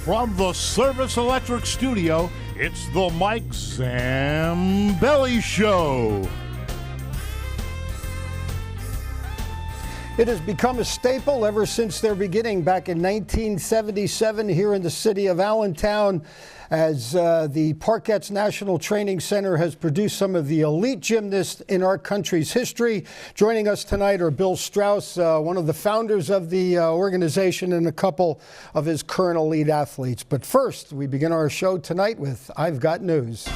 From the Service Electric Studio, it's the Mike Zambelli Show. It has become a staple ever since their beginning back in 1977 here in the city of Allentown, as the Parkettes National Training Center has produced some of the elite gymnasts in our country's history. Joining us tonight are Bill Strauss, one of the founders of the organization, and a couple of his current elite athletes. But first, we begin our show tonight with I've Got News.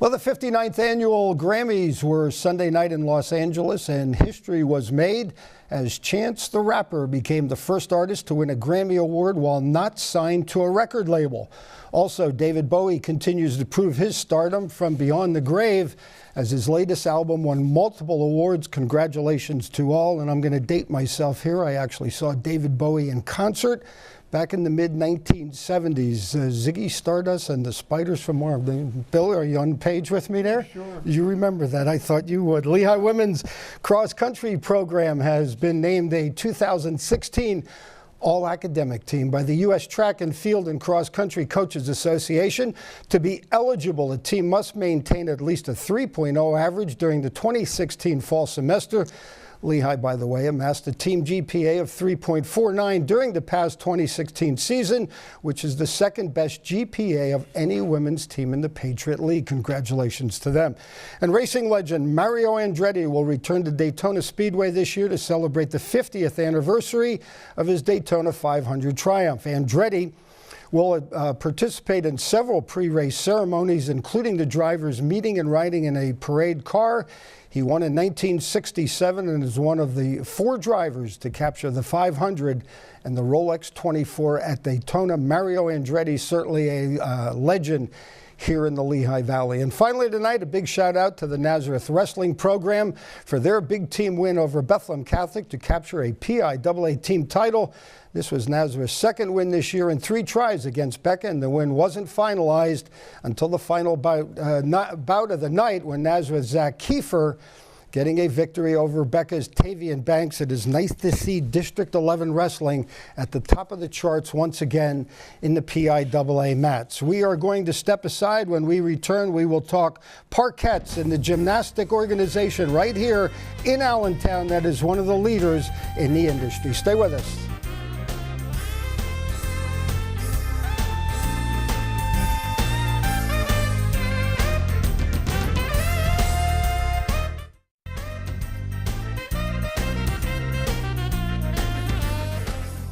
Well, the 59th annual Grammys were Sunday night in Los Angeles, and history was made as Chance the Rapper became the first artist to win a Grammy Award while not signed to a record label. Also, David Bowie continues to prove his stardom from beyond the grave as his latest album won multiple awards. Congratulations to all, and I'm going to date myself here. I actually saw David Bowie in concert back in the mid-1970s, Ziggy Stardust and the Spiders from Mars. Bill, are you on page with me there? Sure. You remember that. I thought you would. Lehigh Women's Cross Country Program has been named a 2016 All-Academic Team by the U.S. Track and Field and Cross Country Coaches Association. To be eligible, a team must maintain at least a 3.0 average during the 2016 fall semester. Lehigh, by the way, amassed a team GPA of 3.49 during the past 2016 season, which is the second best GPA of any women's team in the Patriot League. Congratulations to them. And racing legend Mario Andretti will return to Daytona Speedway this year to celebrate the 50th anniversary of his Daytona 500 triumph. Andretti will participate in several pre-race ceremonies, including the drivers meeting and riding in a parade car. He won in 1967 and is one of the 4 drivers to capture the 500 and the Rolex 24 at Daytona. Mario Andretti, certainly a legend here in the Lehigh Valley. And finally tonight, a big shout out to the Nazareth Wrestling Program for their big team win over Bethlehem Catholic to capture a PIAA team title. This was Nazareth's second win this year in 3 tries against Becca, and the win wasn't finalized until the final bout of the night when Nazareth's Zach Kiefer getting a victory over Becca's Tavian Banks. It is nice to see District 11 wrestling at the top of the charts once again in the PIAA mats. We are going to step aside. When we return, we will talk Parkettes and the gymnastic organization right here in Allentown that is one of the leaders in the industry. Stay with us.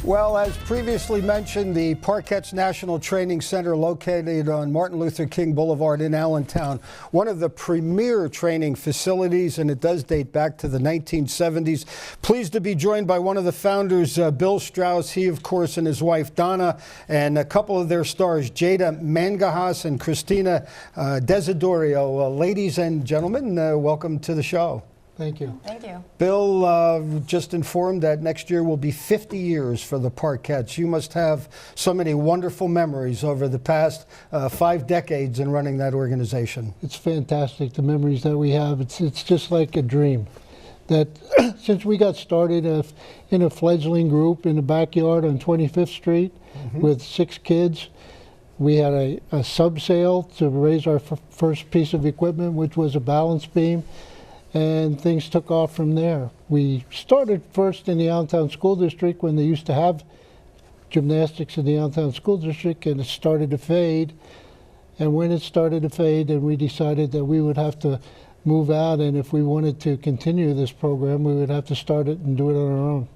Well, as previously mentioned, the Parkettes National Training Center, located on Martin Luther King Boulevard in Allentown, one of the premier training facilities, and it does date back to the 1970s. Pleased to be joined by one of the founders, Bill Strauss. He, of course, and his wife, Donna, and a couple of their stars, Jada Mangajas and Christina Desidorio. Ladies and gentlemen, welcome to the show. Thank you. Thank you. Bill just informed that next year will be 50 years for the Parkettes. You must have so many wonderful memories over the past 5 decades in running that organization. It's fantastic, the memories that we have. It's just like a dream. That since we got started in a fledgling group in the backyard on 25th Street with 6 kids, we had a sub sale to raise our first piece of equipment, which was a balance beam. And things took off from there. We started first in the Allentown School District when they used to have gymnastics in the Allentown School District, and it started to fade. And when it started to fade, then we decided that we would have to move out, and if we wanted to continue this program, we would have to start it and do it on our own.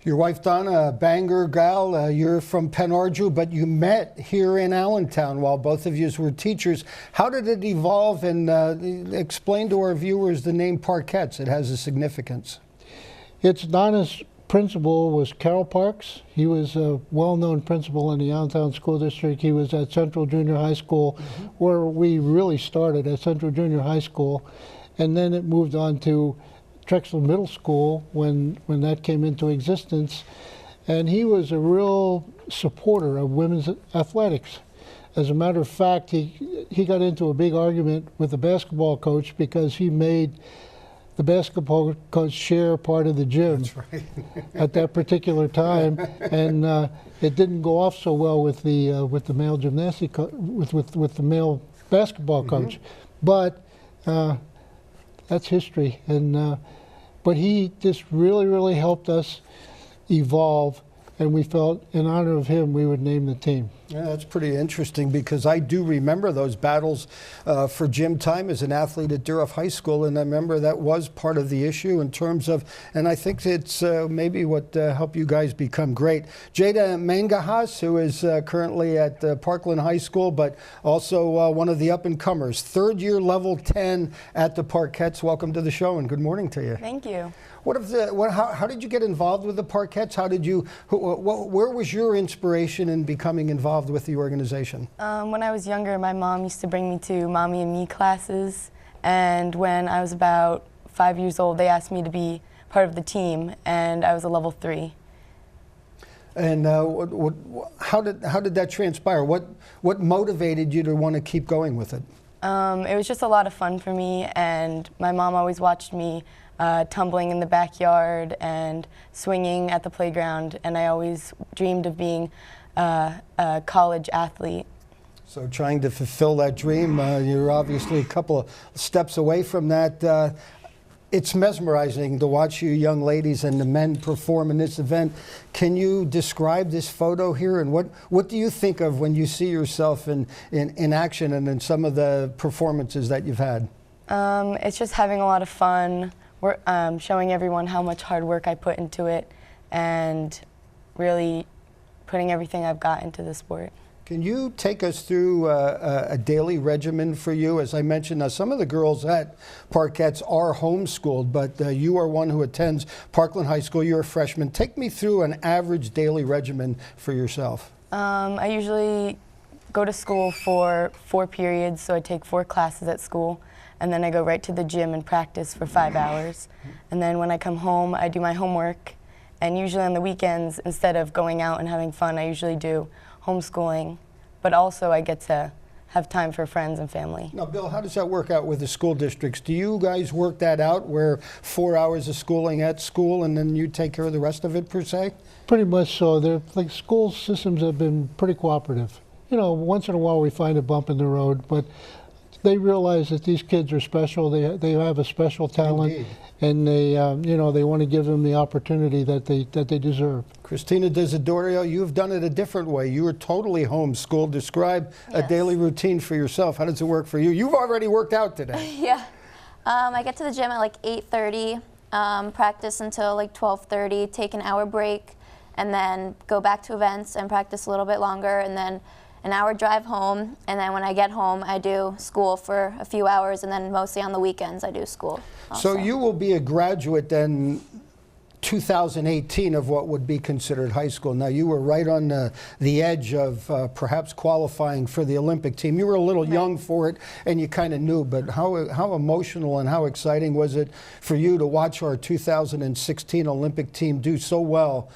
Your wife, Donna, a Bangor gal, you're from Pen Argyl, but you met here in Allentown while both of you were teachers. How did it evolve? And explain to our viewers the name Parkettes. It has a significance. It's Donna's principal was Carol Parks. He was a well-known principal in the Allentown School District. He was at Central Junior High School, where we really started at Central Junior High School. And then it moved on to Drexel Middle School when that came into existence, and he was a real supporter of women's athletics. As a matter of fact, he got into a big argument with the basketball coach because he made the basketball coach share part of the gym. That's right. At that particular time, and it didn't go off so well with the male gymnastic with the male basketball coach, but that's history. And but he just really helped us evolve, and we felt in honor of him we would name the team. Yeah, that's pretty interesting, because I do remember those battles for gym time as an athlete at Durham High School, and I remember that was part of the issue in terms of, and I think it's maybe what helped you guys become great. Jada Mangahas, who is currently at Parkland High School, but also one of the up-and-comers, third-year level 10 at the Parkettes. Welcome to the show, and good morning to you. Thank you. How did you get involved with the Parkettes? Where was your inspiration in becoming involved with the organization? When I was younger, my mom used to bring me to Mommy and Me classes, and when I was about 5 years old, they asked me to be part of the team, and I was a level 3. And how did that transpire? What motivated you to want to keep going with it? It was just a lot of fun for me, and my mom always watched me tumbling in the backyard and swinging at the playground, and I always dreamed of being a college athlete. So trying to fulfill that dream, you're obviously a couple of steps away from that. It's mesmerizing to watch you young ladies and the men perform in this event. Can you describe this photo here, and what do you think of when you see yourself in action and in some of the performances that you've had? It's just having a lot of fun. We're showing everyone how much hard work I put into it, and really putting everything I've got into the sport. Can you take us through a daily regimen for you? As I mentioned, some of the girls at Parkettes are homeschooled, but you are one who attends Parkland High School. You're a freshman. Take me through an average daily regimen for yourself. I usually go to school for 4 periods, so I take 4 classes at school, and then I go right to the gym and practice for 5 hours. And then when I come home, I do my homework, and usually on the weekends, instead of going out and having fun, I usually do homeschooling, but also I get to have time for friends and family. Now, Bill, how does that work out with the school districts? Do you guys work that out where 4 hours of schooling at school and then you take care of the rest of it, per se? Pretty much so. Like, school systems have been pretty cooperative. You know, once in a while we find a bump in the road, but they realize that these kids are special. They have a special talent. Indeed. And they they want to give them the opportunity that they deserve. Christina Desidorio, you've done it a different way. You were totally homeschooled. Describe a daily routine for yourself. How does it work for you? You've already worked out today. Yeah. I get to the gym at like 8:30, practice until like 12:30, take an hour break, and then go back to events and practice a little bit longer, and then an hour drive home, and then when I get home I do school for a few hours, and then mostly on the weekends I do school also. So you will be a graduate then 2018 of what would be considered high school. Now, you were right on the edge of perhaps qualifying for the Olympic team. You were a little young for it, and you kind of knew, but how emotional and how exciting was it for you to watch our 2016 Olympic team do so well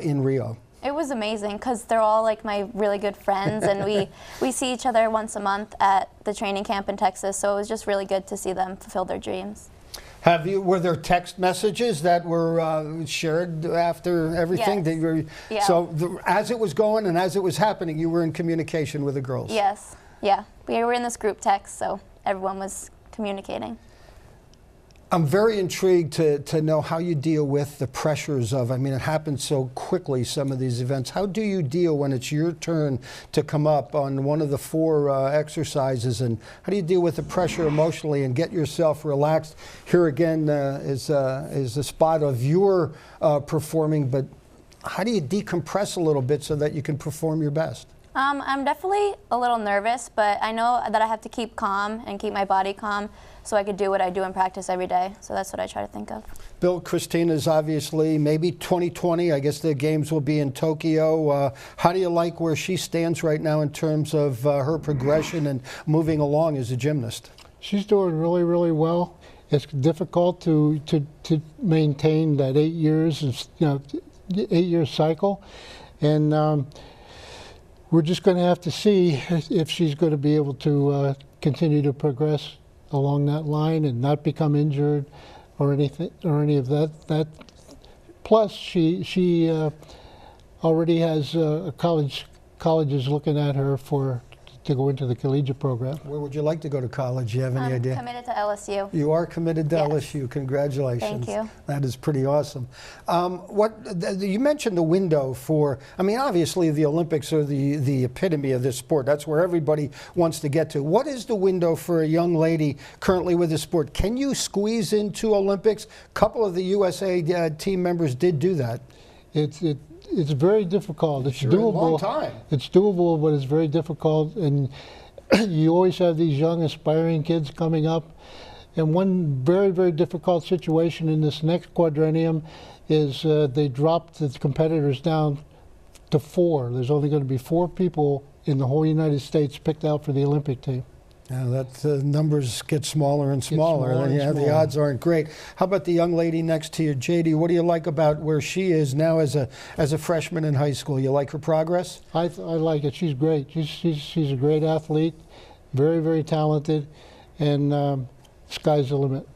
in Rio? It was amazing, because they're all like my really good friends, and we see each other once a month at the training camp in Texas, so it was just really good to see them fulfill their dreams. Were there text messages that were shared after everything? Yes. That you were, yeah. So as it was going and as it was happening, you were in communication with the girls? Yes, yeah. We were in this group text, so everyone was communicating. I'm very intrigued to know how you deal with the pressures of, I mean, it happens so quickly, some of these events. How do you deal when it's your turn to come up on one of the 4 exercises, and how do you deal with the pressure emotionally and get yourself relaxed? Here again is a spot of your performing, but how do you decompress a little bit so that you can perform your best? I'm definitely a little nervous, but I know that I have to keep calm and keep my body calm so I could do what I do in practice every day. So that's what I try to think of. Bill, Christina's obviously maybe 2020. I guess the games will be in Tokyo. How do you like where she stands right now in terms of her progression and moving along as a gymnast? She's doing really, really well. It's difficult to maintain that 8 years, 8-year cycle, and we're just going to have to see if she's going to be able to continue to progress along that line and not become injured or anything or any of that. Plus, she already has colleges looking at her to go into the collegiate program. Where would you like to go to college? Do you have any idea? I'm committed to LSU. You are committed to Yes. LSU. Congratulations. Thank you. That is pretty awesome. You mentioned the window for, I mean, obviously the Olympics are the epitome of this sport. That's where everybody wants to get to. What is the window for a young lady currently with this sport? Can you squeeze into Olympics? A couple of the USA team members did do that. It's very difficult. It's Sure, doable. long time. It's doable, but it's very difficult. And you always have these young, aspiring kids coming up. And one very, very difficult situation in this next quadrennium is they dropped the competitors down to 4. There's only going to be 4 people in the whole United States picked out for the Olympic team. Now that numbers get smaller and smaller. smaller and The smaller. odds aren't great. How about the young lady next to you, Jada? What do you like about where she is now as a freshman in high school? You like her progress? I like it. She's great. She's a great athlete, very, very talented, and sky's the limit.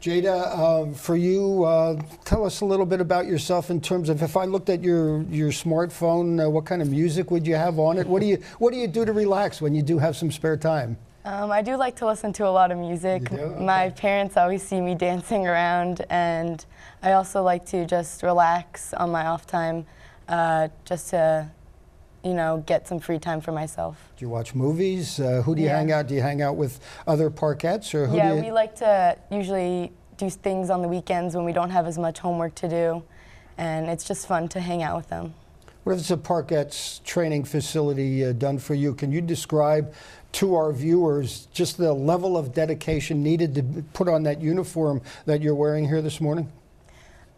Jada, for you, tell us a little bit about yourself in terms of, if I looked at your smartphone, what kind of music would you have on it? What do you do to relax when you do have some spare time? I do like to listen to a lot of music. You do? Okay. My parents always see me dancing around, and I also like to just relax on my off time, just to, get some free time for myself. Do you watch movies? Who do you Yeah. hang out? Do you hang out with other parkettes, or who Yeah, do you? we like to usually do things on the weekends when we don't have as much homework to do, and it's just fun to hang out with them. What is the Parkettes training facility done for you? Can you describe to our viewers just the level of dedication needed to put on that uniform that you're wearing here this morning?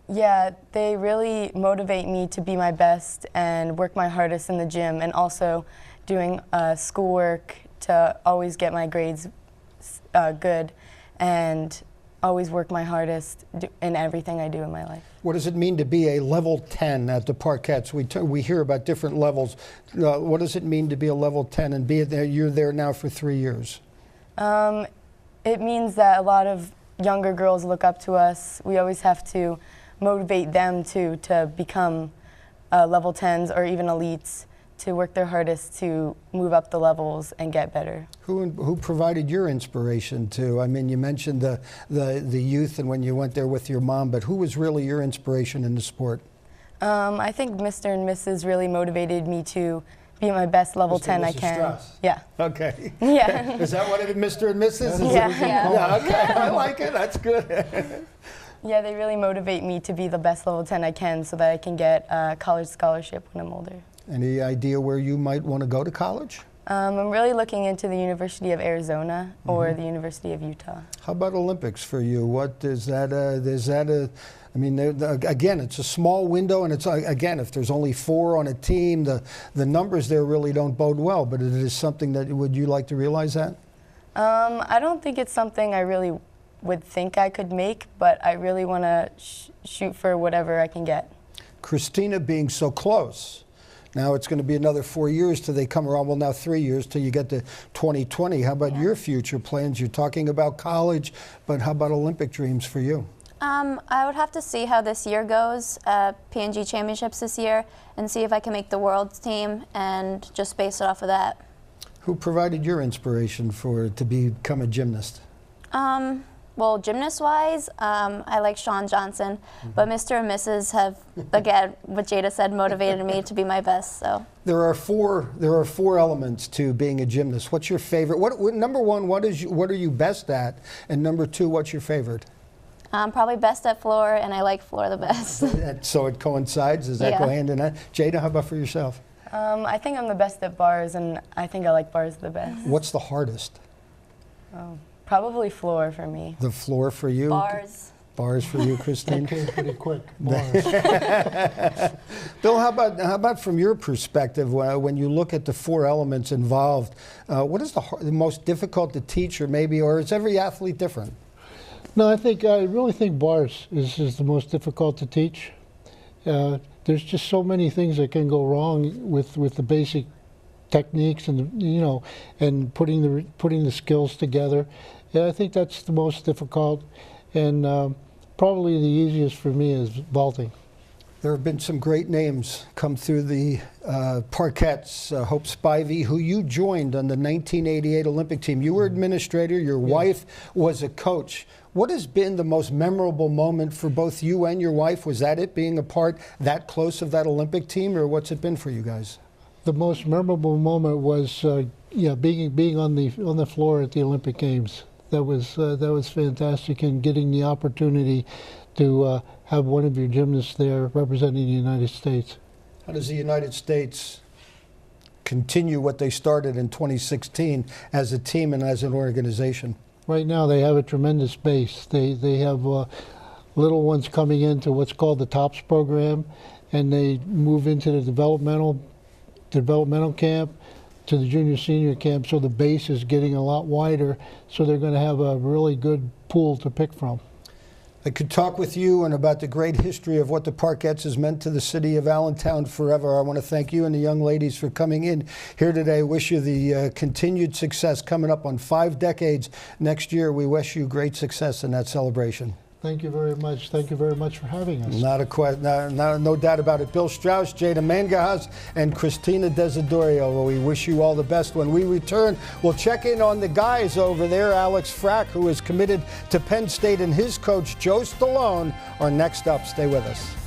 Yeah, they really motivate me to be my best and work my hardest in the gym, and also doing schoolwork to always get my grades good and always work my hardest in everything I do in my life. What does it mean to be a level 10 at the Parkettes? We hear about different levels. What does it mean to be a level 10 and be there? You're there now for 3 years. It means that a lot of younger girls look up to us. We always have to motivate them to become level 10s or even elites, to work their hardest to move up the levels and get better. Who provided your inspiration to? I mean, you mentioned the youth and when you went there with your mom, but who was really your inspiration in the sport? I think Mr. and Mrs. really motivated me to be my best level Mr. 10 I Mrs. can. Strauss. Yeah. Okay. Yeah. Is that what it is, Mr. and Mrs.? Yeah. Okay, I like it. That's good. Yeah, they really motivate me to be the best level 10 I can so that I can get a college scholarship when I'm older. Any idea where you might want to go to college? I'm really looking into the University of Arizona or the University of Utah. How about Olympics for you? What is that? I mean, again, it's a small window, and it's again, if there's only 4 on a team, the numbers there really don't bode well. But it is something that would you like to realize that? I don't think it's something I really would think I could make, but I really want to shoot for whatever I can get. Christina being so close. Now it's going to be another 4 years till they come around. Well, now 3 years till you get to 2020. How about your future plans? You're talking about college, but how about Olympic dreams for you? I would have to see how this year goes, P&G Championships this year, and see if I can make the world's team, and just base it off of that. Who provided your inspiration to become a gymnast? Well, gymnast-wise, I like Shawn Johnson, but Mr. and Mrs. have, again, what Jada said, motivated me to be my best. So There are four elements to being a gymnast. What's your favorite? Number one, what are you best at? And number 2, what's your favorite? I'm probably best at floor, and I like floor the best. So it coincides. Does that go hand in hand? Jada, how about for yourself? I think I'm the best at bars, and I think I like bars the best. What's the hardest? Probably floor for me. The floor for you? Bars. Bars for you, Christine? That came pretty quick. Bars. Bill, how about from your perspective, when you look at the 4 elements involved, what is the most difficult to teach, or is every athlete different? No, I really think bars is the most difficult to teach. There's just so many things that can go wrong with the basic techniques and and putting the skills together. Yeah, I think that's the most difficult. And probably the easiest for me is vaulting. There have been some great names come through the parquettes. Hope Spivey, who you joined on the 1988 Olympic team. You were administrator, your wife was a coach. What has been the most memorable moment for both you and your wife? Was that it, being a part that close of that Olympic team, or what's it been for you guys? The most memorable moment was being on the floor at the Olympic Games. That was fantastic, and getting the opportunity to have one of your gymnasts there representing the United States. How does the United States continue what they started in 2016 as a team and as an organization? Right now they have a tremendous base. They have little ones coming into what's called the TOPS program, and they move into the developmental camp to the junior senior camp, so the base is getting a lot wider, so they're going to have a really good pool to pick from. I could talk with you and about the great history of what the Parkettes has meant to the city of Allentown forever. I want to thank you and the young ladies for coming in here today. Wish you the continued success coming up on 5 decades next year. We wish you great success in that celebration. Thank you very much. Thank you very much for having us. No doubt about it. Bill Strauss, Jada Mangajas, and Christina Desidorio. Well, we wish you all the best. When we return, we'll check in on the guys over there. Alex Frack, who is committed to Penn State, and his coach, Joe Stallone, are next up. Stay with us.